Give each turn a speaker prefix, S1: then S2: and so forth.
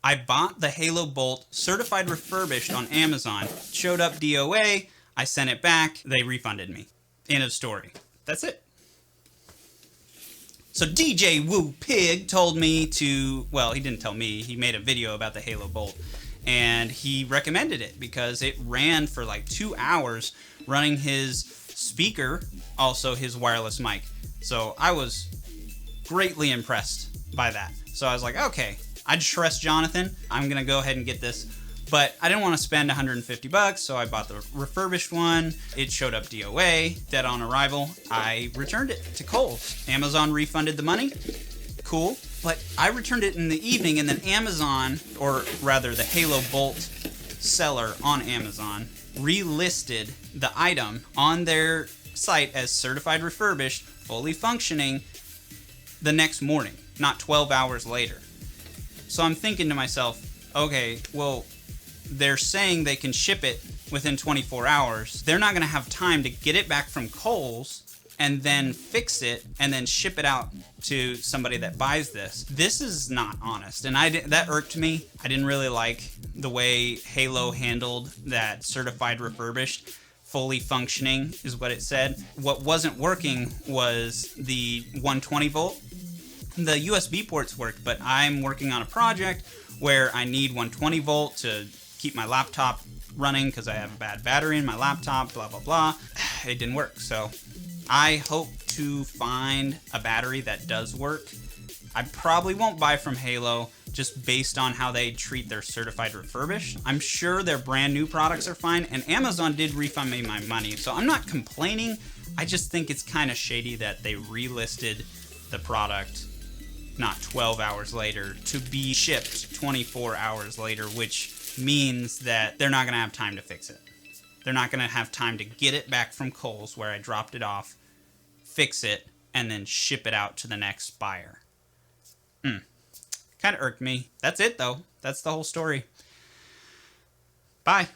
S1: I bought the Halo Bolt certified refurbished on Amazon. Showed up DOA. I sent it back. They refunded me. End of story. That's it. So DJ Woo Pig told me to, well, he didn't tell me. He made a video about the Halo Bolt. And he recommended it because it ran for like 2 hours running his speaker, also his wireless mic. So I was greatly impressed by that. So I was like, okay, I trust Jonathan. I'm going to go ahead and get this. But I didn't want to spend $150, so I bought the refurbished one. It showed up DOA, dead on arrival. I returned it to Kohl's. Amazon refunded the money. Cool. But I returned it in the evening, and then Amazon, or rather the Halo Bolt seller on Amazon, relisted the item on their site as certified refurbished, fully functioning, the next morning, not 12 hours later. So I'm thinking to myself, okay, well, they're saying they can ship it within 24 hours. They're not going to have time to get it back from Kohl's and then fix it and then ship it out to somebody that buys this. This is not honest, and that irked me. I didn't really like the way Halo handled that certified refurbished. Fully functioning is what it said. What wasn't working was the 120 volt. The USB ports worked, but I'm working on a project where I need 120 volt to keep my laptop running because I have a bad battery in my laptop, blah, blah, blah. It didn't work, so I hope to find a battery that does work. I probably won't buy from Halo just based on how they treat their certified refurbished. I'm sure their brand new products are fine, and Amazon did refund me my money, so I'm not complaining. I just think it's kind of shady that they relisted the product not 12 hours later to be shipped 24 hours later, which means that they're not going to have time to fix it. They're not going to have time to get it back from Kohl's where I dropped it off, fix it, and then ship it out to the next buyer. Kind of irked me. That's it, though. That's the whole story. Bye.